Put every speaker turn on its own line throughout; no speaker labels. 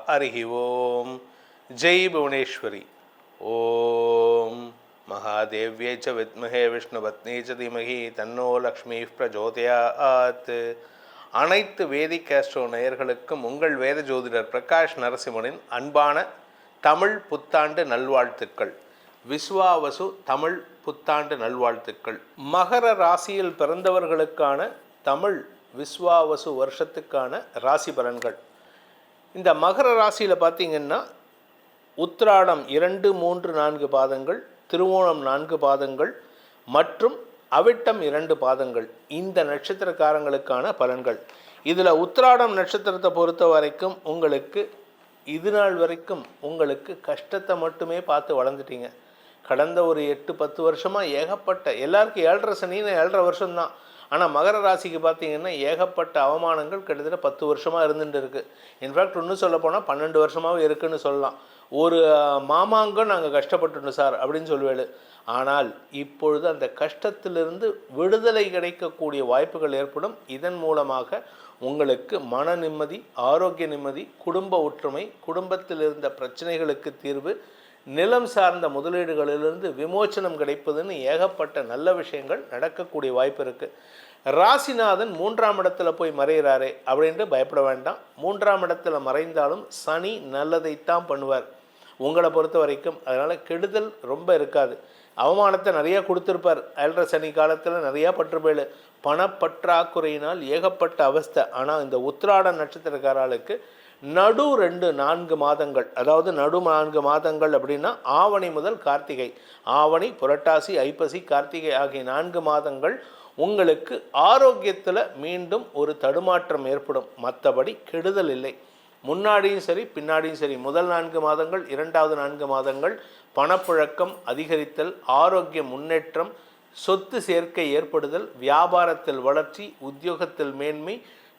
हरिः ओम जय भुवनेश्वरी ओम महादेव्यै च विद्महे विष्णुपत्नी च धीमहि तन्नो लक्ष्मी प्रचोदयात्. அனைத்து வேதிக் ஆஸ்ட்ரோ நேயர்களுக்கும் உங்கள் வேத ஜோதிடர் பிரகாஷ் நரசிம்மனின் அன்பான தமிழ் புத்தாண்டு நல்வாழ்த்துக்கள். விஸ்வாவசு தமிழ் புத்தாண்டு நல்வாழ்த்துக்கள். மகர ராசியில் பிறந்தவர்களுக்கான தமிழ் விஸ்வாவசு வருஷத்துக்கான ராசி பலன்கள். இந்த மகர ராசியில் பார்த்திங்கன்னா உத்திராடம் 2, 3, 4 பாதங்கள், திருவோணம் 4 பாதங்கள் மற்றும் அவிட்டம் 2 பாதங்கள், இந்த நட்சத்திரக்காரங்களுக்கான பலன்கள். இதில் உத்திராடம் நட்சத்திரத்தை பொறுத்த வரைக்கும் உங்களுக்கு இது நாள் வரைக்கும் உங்களுக்கு கஷ்டத்தை மட்டுமே பார்த்து வளர்ந்துட்டீங்க. கடந்த ஒரு 8-10 வருஷமாக ஏகப்பட்ட எல்லாருக்கும் 7.5 சனின்னு 7.5 வருஷம்தான். ஆனால் மகர ராசிக்கு பார்த்திங்கன்னா ஏகப்பட்ட அவமானங்கள் கிட்டத்தட்ட 10 வருஷமாக இருந்துட்டு இருக்குது. இன்ஃபேக்ட் இன்னும் சொல்ல போனால் 12 வருஷமாகவே இருக்குதுன்னு சொல்லலாம். ஒரு மாமாங்கம் நாங்கள் கஷ்டப்பட்டுட்டோம் சார் அப்படின்னு சொல்லுவேன். ஆனால் இப்பொழுது அந்த கஷ்டத்திலிருந்து விடுதலை கிடைக்கக்கூடிய வாய்ப்புகள் ஏற்படும். இதன் மூலமாக உங்களுக்கு மன நிம்மதி, ஆரோக்கிய நிம்மதி, குடும்ப ஒற்றுமை, குடும்பத்தில் இருந்த பிரச்சனைகளுக்கு தீர்வு, நிலம் சார்ந்த முதலீடுகளிலிருந்து விமோச்சனம் கிடைப்பதுன்னு ஏகப்பட்ட நல்ல விஷயங்கள் நடக்கக்கூடிய வாய்ப்பு இருக்குது. ராசிநாதன் 3ஆம் இடத்துல போய் மறைகிறாரே அப்படின்ட்டு பயப்பட வேண்டாம். 3ஆம் இடத்துல மறைந்தாலும் சனி நல்லதைத்தான் பண்ணுவார் உங்களை பொறுத்த வரைக்கும். அதனால் கெடுதல் ரொம்ப இருக்காது. அவமானத்தை நிறையா கொடுத்துருப்பார். 7.5 சனி காலத்தில் நிறையா பற்றுப்பேல், பணப்பற்றாக்குறையினால் ஏகப்பட்ட அவஸ்தை. ஆனால் இந்த உத்திராட நட்சத்திரக்காரர்களுக்கு நடு 4 மாதங்கள், அதாவது நடு 4 மாதங்கள் அப்படின்னா ஆவணி முதல் கார்த்திகை, ஆவணி, புரட்டாசி, ஐப்பசி, கார்த்திகை ஆகிய 4 மாதங்கள் உங்களுக்கு ஆரோக்கியத்தில் மீண்டும் ஒரு தடுமாற்றம் ஏற்படும். மற்றபடி கெடுதல் இல்லை. முன்னாடியும் சரி பின்னாடியும் சரி, முதல் 4 மாதங்கள், 2வது 4 மாதங்கள் பணப்புழக்கம் அதிகரித்தல், ஆரோக்கிய முன்னேற்றம், சொத்து சேர்க்கை ஏற்படுதல், வியாபாரத்தில் வளர்ச்சி, உத்தியோகத்தில் மேன்மை,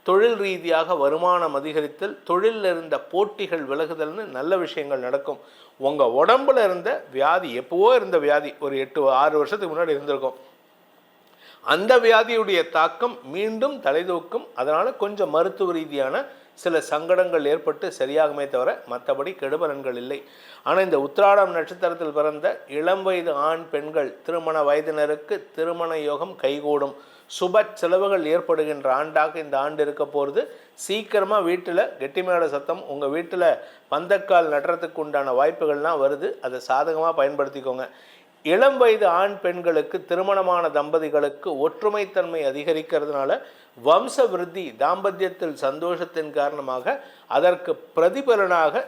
தொழில் ரீதியாக வருமானம் அதிகரித்தல், தொழிலில் இருந்த போட்டிகள் விலகுதல்னு நல்ல விஷயங்கள் நடக்கும். உங்கள் உடம்பில் இருந்த வியாதி, எப்போவோ இருந்த வியாதி, ஒரு 8-6 வருஷத்துக்கு முன்னாடி இருந்திருக்கும், அந்த வியாதியுடைய தாக்கம் மீண்டும் தலைதூக்கும். அதனால் கொஞ்சம் மருத்துவ ரீதியான சில சங்கடங்கள் ஏற்பட்டு சரியாகுமே தவிர மற்றபடி கெடுபலன்கள் இல்லை. ஆனால் இந்த உத்திராடம் நட்சத்திரத்தில் பிறந்த இளம் வயது ஆண் பெண்கள், திருமண வயதினருக்கு திருமண யோகம் கைகூடும். சுப செலவுகள் ஏற்படுகின்ற ஆண்டாக இந்த ஆண்டு இருக்க போகிறது. சீக்கிரமாக வீட்டில் கெட்டிமேள சத்தம், உங்கள் வீட்டில் பந்தக்கால் நடுறதுக்கு உண்டான வாய்ப்புகள்லாம் வருது. அதை சாதகமாக பயன்படுத்திக்கோங்க. இளம் வயது ஆண் பெண்களுக்கு, திருமணமான தம்பதிகளுக்கு ஒற்றுமைத்தன்மை அதிகரிக்கிறதுனால வம்ச விருத்தி, தாம்பத்தியத்தில் சந்தோஷத்தின் காரணமாக அதற்கு பிரதிபலனாக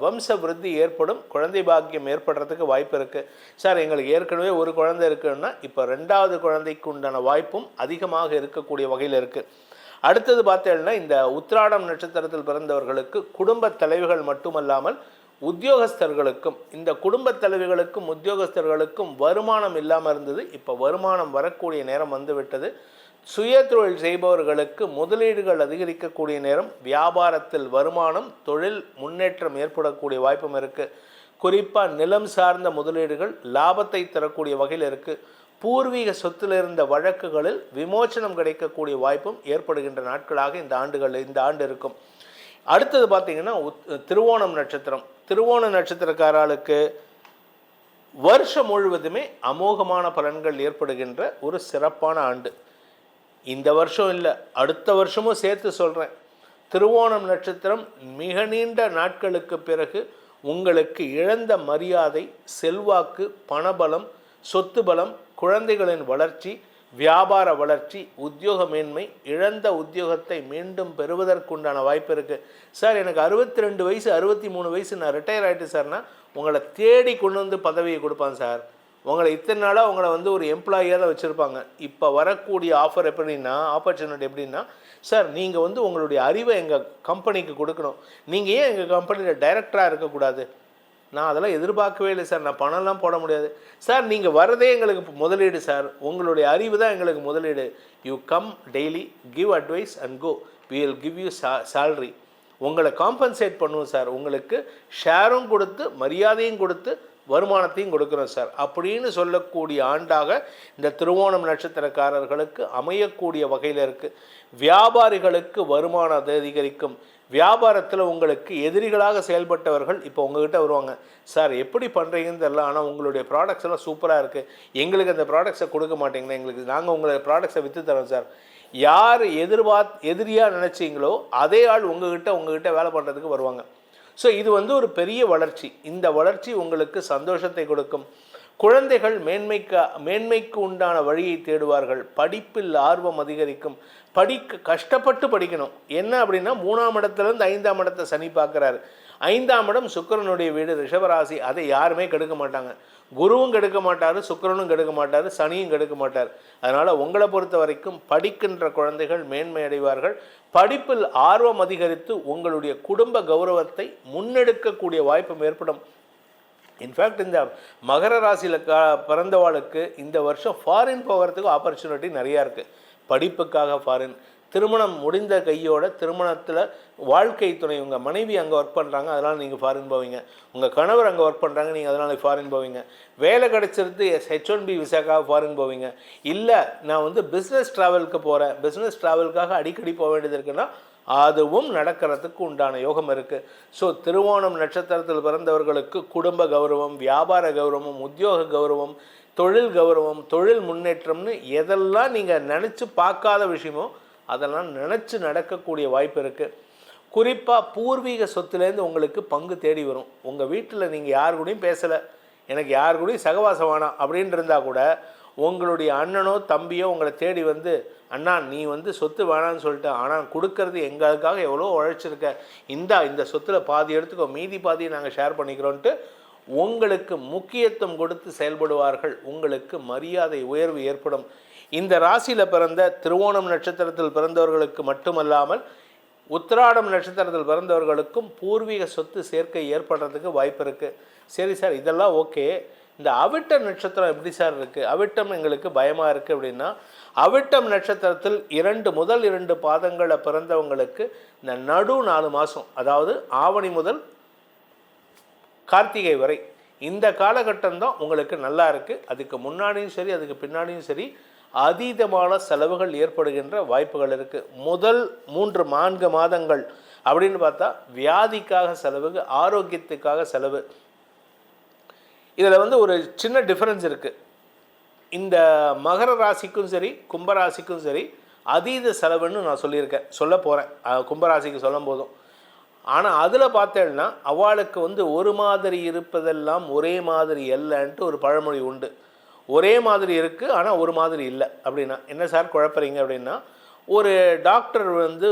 வம்ச விருத்தி ஏற்படும். குழந்தை பாக்கியம் ஏற்படுறதுக்கு வாய்ப்பு இருக்குது. சார் எங்களுக்கு ஏற்கனவே ஒரு குழந்தை இருக்குன்னா இப்போ 2வது குழந்தைக்கு உண்டான வாய்ப்பும் அதிகமாக இருக்கக்கூடிய வகையில் இருக்குது. அடுத்தது பார்த்தீங்கன்னா இந்த உத்திராடம் நட்சத்திரத்தில் பிறந்தவர்களுக்கு குடும்ப தலைவிகள் மட்டுமல்லாமல் உத்தியோகஸ்தர்களுக்கும், இந்த குடும்ப தலைவிகளுக்கும் உத்தியோகஸ்தர்களுக்கும் வருமானம் இல்லாமல் இருந்தது. இப்போ வருமானம் வரக்கூடிய நேரம் வந்துவிட்டது. சுய தொழில் செய்பவர்களுக்கு முதலீடுகள் அதிகரிக்கக்கூடிய நேரம், வியாபாரத்தில் வருமானம், தொழில் முன்னேற்றம் ஏற்படக்கூடிய வாய்ப்பும் இருக்குது. குறிப்பாக நிலம் சார்ந்த முதலீடுகள் லாபத்தை தரக்கூடிய வகையில் இருக்குது. பூர்வீக சொத்தில் இருந்த வழக்குகளில் விமோச்சனம் கிடைக்கக்கூடிய வாய்ப்பும் ஏற்படுகின்ற நாட்களாக இந்த ஆண்டு இருக்கும். அடுத்தது பார்த்திங்கன்னா திருவோணம் நட்சத்திரம். திருவோண நட்சத்திரக்காரர்களுக்கு வருஷம் முழுவதுமே அமோகமான பலன்கள் ஏற்படுகின்ற ஒரு சிறப்பான ஆண்டு. இந்த வருஷம் இல்லை, அடுத்த வருஷமும் சேர்த்து சொல்கிறேன். திருவோணம் நட்சத்திரம் மிக நீண்ட நாட்களுக்கு பிறகு உங்களுக்கு இழந்த மரியாதை, செல்வாக்கு, பணபலம், சொத்து பலம், குழந்தைகளின் வளர்ச்சி, வியாபார வளர்ச்சி, உத்தியோக மேன்மை, இழந்த உத்தியோகத்தை மீண்டும் பெறுவதற்குண்டான வாய்ப்பு இருக்குது. சார் எனக்கு 62 வயசு 63 வயசு நான் ரிட்டையர் ஆகிட்டு சார்னா உங்களை தேடி கொண்டு வந்து பதவியை கொடுப்பான் சார். உங்களை இத்தனை நாளாக உங்களை ஒரு எம்ப்ளாயியாக தான் வச்சுருப்பாங்க. இப்போ வரக்கூடிய ஆஃபர் எப்படின்னா, ஆப்பர்ச்சுனிட்டி எப்படின்னா, சார் நீங்கள் உங்களுடைய அறிவை எங்கள் கம்பெனிக்கு கொடுக்கணும், நீங்கள் ஏன் எங்கள் கம்பெனியில் டைரக்டராக இருக்கக்கூடாது? நான் அதெல்லாம் எதிர்பார்க்கவே இல்லை சார், நான் பணம்லாம் போட முடியாது சார், நீங்கள் வரதே எங்களுக்கு முதலீடு சார், உங்களுடைய அறிவு தான் எங்களுக்கு முதலீடு. You come daily, give advice and go, we will give you salary. உங்களை காம்பன்சேட் பண்ணுவோம் சார், உங்களுக்கு ஷேரும் கொடுத்து மரியாதையும் கொடுத்து வருமானத்தையும் கொடுக்குறோம் சார் அப்படின்னு சொல்லக்கூடிய ஆண்டாக இந்த திருவோணம் நட்சத்திரக்காரர்களுக்கு அமையக்கூடிய வகையில் இருக்குது. வியாபாரிகளுக்கு வருமானம் அதிகரிக்கும். வியாபாரத்தில் உங்களுக்கு எதிரிகளாக செயல்பட்டவர்கள் இப்போ உங்ககிட்ட வருவாங்க. சார் எப்படி பண்ணுறீங்கன்னு தெரியல, ஆனால் உங்களுடைய ப்ராடக்ட்ஸ் எல்லாம் சூப்பராக இருக்குது, எங்களுக்கு அந்த ப்ராடக்ட்ஸை கொடுக்க மாட்டேங்கன்னா எங்களுக்கு நாங்கள் உங்களை ப்ராடக்ட்ஸை விற்று தரோம் சார். யார் எதிரியாக நினச்சிங்களோ அதே ஆள் உங்ககிட்ட வேலை பண்ணுறதுக்கு வருவாங்க. ஸோ இது வந்து ஒரு பெரிய வளர்ச்சி. இந்த வளர்ச்சி உங்களுக்கு சந்தோஷத்தை கொடுக்கும். குழந்தைகள் மேன்மைக்கு உண்டான வழியை தேடுவார்கள். படிப்பில் ஆர்வம் அதிகரிக்கும். கஷ்டப்பட்டு படிக்கணும். என்ன அப்படின்னா 3ஆம் இடத்துலேருந்து 5ஆம் இடத்தை சனி பார்க்குறாரு. 5ஆம் இடம் சுக்கிரனுடைய வீடு, ரிஷபராசி. அதை யாருமே கெடுக்க மாட்டாங்க. குருவும் கெடுக்க மாட்டார், சுக்கிரனும் கெடுக்க மாட்டார், சனியும் கெடுக்க மாட்டார். அதனால் உங்களை பொறுத்த வரைக்கும் படிக்கின்ற குழந்தைகள் மேன்மை அடைவார்கள். படிப்பில் ஆர்வம் அதிகரித்து உங்களுடைய குடும்ப கௌரவத்தை முன்னெடுக்கக்கூடிய வாய்ப்பும் ஏற்படும். இன்ஃபேக்ட் இந்த மகர ராசியில் பிறந்தவாளுக்கு இந்த வருஷம் ஃபாரின் போகிறதுக்கு ஆப்பர்ச்சுனிட்டி நிறையா இருக்குது. படிப்புக்காக ஃபாரின், திருமணம் முடிந்த கையோட திருமணத்தில் வாழ்க்கை துணை, உங்கள் மனைவி அங்கே ஒர்க் பண்ணுறாங்க, அதனால் நீங்கள் ஃபாரின் போவீங்க. உங்கள் கணவர் அங்கே ஒர்க் பண்ணுறாங்க, நீங்கள் அதனால் ஃபாரின் போவீங்க. வேலை கிடச்சிருந்து H1B விசாக்காக ஃபாரின் போவீங்க. இல்லை நான் வந்து பிஸ்னஸ் ட்ராவலுக்கு போகிறேன், பிஸ்னஸ் ட்ராவலுக்காக அடிக்கடி போக வேண்டியது இருக்குன்னா அதுவும் நடக்கிறதுக்கு உண்டான யோகம் இருக்குது. ஸோ திருவோணம் நட்சத்திரத்தில் பிறந்தவர்களுக்கு குடும்ப கௌரவம், வியாபார கௌரவம், உத்தியோக கௌரவம், தொழில் கௌரவம், தொழில் முன்னேற்றம்னு எதெல்லாம் நீங்கள் நினச்சி பார்க்காத விஷயமோ அதெல்லாம் நினச்சி நடக்கக்கூடிய வாய்ப்பு இருக்குது. குறிப்பாக பூர்வீக சொத்துலேருந்து உங்களுக்கு பங்கு தேடி வரும். உங்கள் வீட்டில் நீங்கள் யார் கூடயும் பேசலை, எனக்கு யார் கூடயும் சகவாசம் வேணாம் அப்படின்னு இருந்தால் கூட உங்களுடைய அண்ணனோ தம்பியோ உங்களை தேடி வந்து, அண்ணா நீ வந்து சொத்து வேணான்னு சொல்லிட்டு, ஆனால் கொடுக்கறது எங்களுக்காக எவ்வளோ உழைச்சிருக்க, இந்த சொத்தில் பாதி எடுத்துக்கோ, மீதி பாதியை நாங்கள் ஷேர் பண்ணிக்கிறோன்ட்டு உங்களுக்கு முக்கியத்துவம் கொடுத்து செயல்படுவார்கள். உங்களுக்கு மரியாதை உயர்வு ஏற்படும். இந்த ராசியில் பிறந்த திருவோணம் நட்சத்திரத்தில் பிறந்தவர்களுக்கு மட்டுமல்லாமல் உத்திராடம் நட்சத்திரத்தில் பிறந்தவர்களுக்கும் பூர்வீக சொத்து சேர்க்கை ஏற்படுறதுக்கு வாய்ப்பு இருக்குது. சரி சார், இதெல்லாம் ஓகே, இந்த அவிட்டம் நட்சத்திரம் எப்படி சார் இருக்குது? அவிட்டம் எங்களுக்கு பயமாக இருக்குது அப்படின்னா, அவிட்டம் நட்சத்திரத்தில் முதல் 2 பாதங்களை பிறந்தவங்களுக்கு இந்த நடு 4 மாதம், அதாவது ஆவணி முதல் கார்த்திகை வரை, இந்த காலகட்டம் தான் உங்களுக்கு நல்லா இருக்குது. அதுக்கு முன்னாடியும் சரி அதுக்கு பின்னாடியும் சரி அதீதமான செலவுகள் ஏற்படுகின்ற வாய்ப்புகள் இருக்குது. முதல் 3-4 மாதங்கள் அப்படின்னு பார்த்தா வியாதிக்காக செலவு, ஆரோக்கியத்துக்காக செலவு. இதில் வந்து ஒரு சின்ன டிஃப்ரென்ஸ் இருக்குது. இந்த மகர ராசிக்கும் சரி கும்பராசிக்கும் சரி அதீத செலவுன்னு நான் சொல்ல போகிறேன் கும்பராசிக்கு சொல்லும் போதும். ஆனால் அதில் பார்த்தேன்னா அவளுக்கு வந்து ஒரு மாதிரி இருப்பதெல்லாம் ஒரே மாதிரி இல்லைன்ட்டு ஒரு பழமொழி உண்டு. ஒரே மாதிரி இருக்குது ஆனால் ஒரு மாதிரி இல்லை அப்படின்னா என்ன சார் குழப்பறீங்க அப்படின்னா, ஒரு டாக்டர் வந்து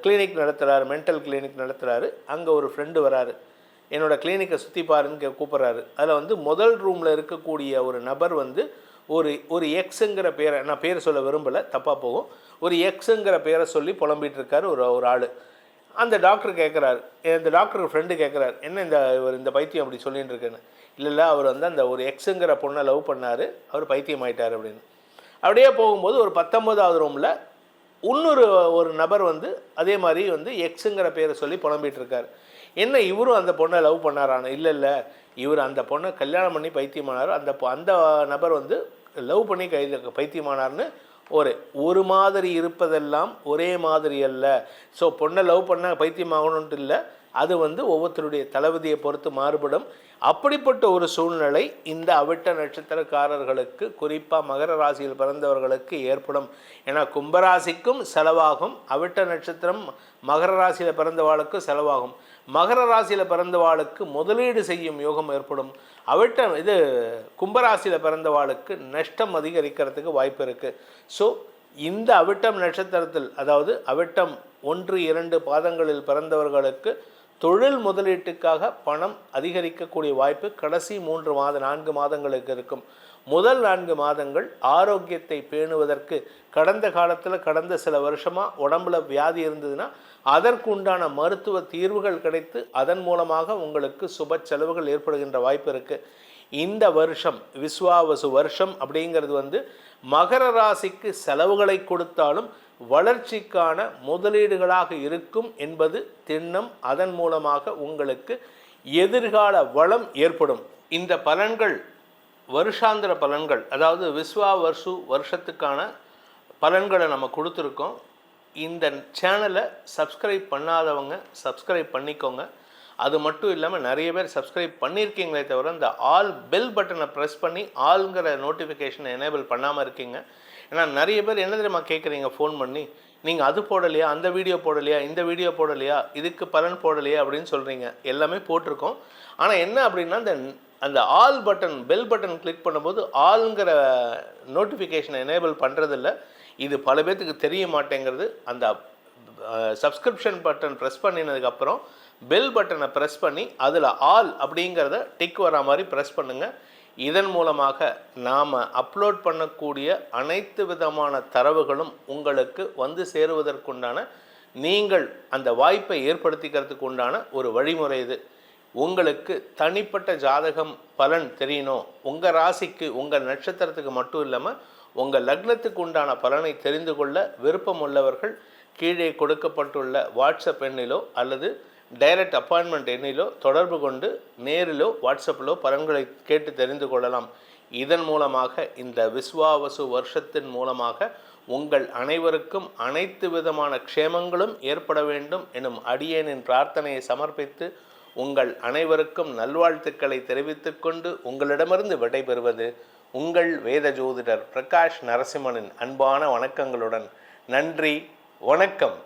கிளினிக் நடத்துகிறாரு, மென்டல் கிளினிக் நடத்துகிறாரு. அங்கே ஒரு ஃப்ரெண்டு வராரு, என்னோடய கிளினிக்கை சுற்றி பாருன்னு கூப்பிட்றாரு. அதில் வந்து முதல் ரூமில் இருக்கக்கூடிய ஒரு நபர் வந்து ஒரு எக்ஸுங்கிற பேரை, நான் பேர் சொல்ல விரும்பலை, தப்பாக போகும், ஒரு எக்ஸுங்கிற பேரை சொல்லி புலம்பிகிட்டு இருக்காரு ஒரு ஆள். அந்த டாக்டர் கேட்குறாரு, இந்த டாக்டருக்கு ஃப்ரெண்டு கேட்குறாரு, என்ன இந்த பைத்தியம் அப்படி சொல்லிகிட்டு இருக்கேன்னு. இல்லை அவர் வந்து அந்த ஒரு எக்ஸுங்கிற பொண்ணை லவ் பண்ணார், அவர் பைத்தியம் ஆகிட்டார் அப்படின்னு. அப்படியே போகும்போது ஒரு 19வது ரூமில் ஒரு நபர் வந்து அதே மாதிரி வந்து எக்ஸுங்கிற பேரை சொல்லி புலம்பிகிட்டு இருக்கார். என்ன இவரும் அந்த பொண்ணை லவ் பண்ணாரான? இல்லை இவர் அந்த பொண்ணை கல்யாணம் பண்ணி பைத்தியமானார், அந்த நபர் வந்து லவ் பண்ணி பைத்தியமானார்னு ஒரு மாதிரி இருப்பதெல்லாம் ஒரே மாதிரி அல்ல. ஸோ பொண்ணை லவ் பண்ண பைத்தியமாகணுன்ட்டு இல்லை, அது வந்து ஒவ்வொருத்தருடைய தளபதியை பொறுத்து மாறுபடும். அப்படிப்பட்ட ஒரு சூழ்நிலை இந்த அவிட்ட நட்சத்திரக்காரர்களுக்கு, குறிப்பாக மகர ராசியில் பிறந்தவர்களுக்கு ஏற்படும். ஏன்னா கும்பராசிக்கும் செலவாகும், அவிட்ட நட்சத்திரம் மகர ராசியில் பிறந்தவாளுக்கு செலவாகும். மகர ராசியில் பிறந்தவாளுக்கு முதலீடு செய்யும் யோகம் ஏற்படும். கும்பராசியில் பிறந்தவாளுக்கு நஷ்டம் அதிகரிக்கிறதுக்கு வாய்ப்பு இருக்குது. ஸோ இந்த அவிட்டம் நட்சத்திரத்தில், அதாவது அவிட்டம் 1-2 பாதங்களில் பிறந்தவர்களுக்கு தொழில் முதலீட்டுக்காக பணம் அதிகரிக்கக்கூடிய வாய்ப்பு கடைசி 4 மாதங்களுக்கு இருக்கும். முதல் 4 மாதங்கள் ஆரோக்கியத்தை பேணுவதற்கு, கடந்த சில வருஷமாக உடம்புல வியாதி இருந்ததுன்னா அதற்கு உண்டான மருத்துவ தீர்வுகள் கிடைத்து அதன் மூலமாக உங்களுக்கு சுப செலவுகள் ஏற்படுகின்ற வாய்ப்பு இருக்குது. இந்த வருஷம் விஸ்வாவசு வருஷம் அப்படிங்கிறது வந்து மகர ராசிக்கு செலவுகளை கொடுத்தாலும் வளர்ச்சிக்கான முதலீடுகளாக இருக்கும் என்பது திண்ணம். அதன் மூலமாக உங்களுக்கு எதிர்கால வளம் ஏற்படும். இந்த பலன்கள் வருஷாந்திர பலன்கள், அதாவது விஸ்வாவசு வருஷத்துக்கான பலன்களை நம்ம கொடுத்துருக்கோம். இந்த சேனலை சப்ஸ்கிரைப் பண்ணாதவங்க சப்ஸ்கிரைப் பண்ணிக்கோங்க. அது மட்டும் இல்லாமல் நிறைய பேர் சப்ஸ்கிரைப் பண்ணியிருக்கீங்களே தவிர இந்த ஆல் பெல் பட்டனை ப்ரெஸ் பண்ணி ஆளுங்கிற நோட்டிஃபிகேஷனை எனேபிள் பண்ணாமல் இருக்கீங்க. ஏன்னா நிறைய பேர் என்ன தெரியுமா கேட்குறீங்க ஃபோன் பண்ணி, நீங்கள் அது போடலையா, அந்த வீடியோ போடலையா, இந்த வீடியோ போடலையா, இதுக்கு பலன் போடலையா அப்படின்னு சொல்கிறீங்க. எல்லாமே போட்டிருக்கோம். ஆனால் என்ன அப்படின்னா அந்த all button bell button click பண்ணும்போது ஆளுங்கிற நோட்டிஃபிகேஷனை எனேபிள் பண்ணுறதில்ல. இது பல பேர்த்துக்கு தெரிய மாட்டேங்கிறது. அந்த சப்ஸ்கிரிப்ஷன் பட்டன் ப்ரெஸ் பண்ணினதுக்கப்புறம் பெல் பட்டனை ப்ரெஸ் பண்ணி அதில் ஆல் அப்படிங்கிறத டிக் வர மாதிரி ப்ரெஸ் பண்ணுங்கள். இதன் மூலமாக நாம் அப்லோட் பண்ணக்கூடிய அனைத்து விதமான தரவுகளும் உங்களுக்கு வந்து சேருவதற்குண்டான, நீங்கள் அந்த வாய்ப்பை ஏற்படுத்திக்கிறதுக்கு உண்டான ஒரு வழிமுறை இது. உங்களுக்கு தனிப்பட்ட ஜாதகம் பலன் தெரியணும், உங்கள் ராசிக்கு உங்கள் நட்சத்திரத்துக்கு மட்டும் இல்லாமல் உங்கள் லக்னத்துக்கு உண்டான பலனை தெரிந்து கொள்ள விருப்பம் உள்ளவர்கள் கீழே கொடுக்கப்பட்டுள்ள வாட்ஸ்அப் எண்ணிலோ அல்லது டைரக்ட் அப்பாயின்மெண்ட் எண்ணிலோ தொடர்பு கொண்டு நேரிலோ வாட்ஸ்அப்பிலோ பலன்களை கேட்டு தெரிந்து கொள்ளலாம். இதன் மூலமாக இந்த விஸ்வாவசு வருஷத்தின் மூலமாக உங்கள் அனைவருக்கும் அனைத்து விதமான க்ஷேமங்களும் ஏற்பட வேண்டும் எனும் அடியேனின் பிரார்த்தனையை சமர்ப்பித்து உங்கள் அனைவருக்கும் நல்வாழ்த்துக்களை தெரிவித்துக்கொண்டு உங்களிடமிருந்து விடைபெறுவது உங்கள் வேத ஜோதிடர் பிரகாஷ் நரசிம்மனின் அன்பான வணக்கங்களுடன். நன்றி, வணக்கம்.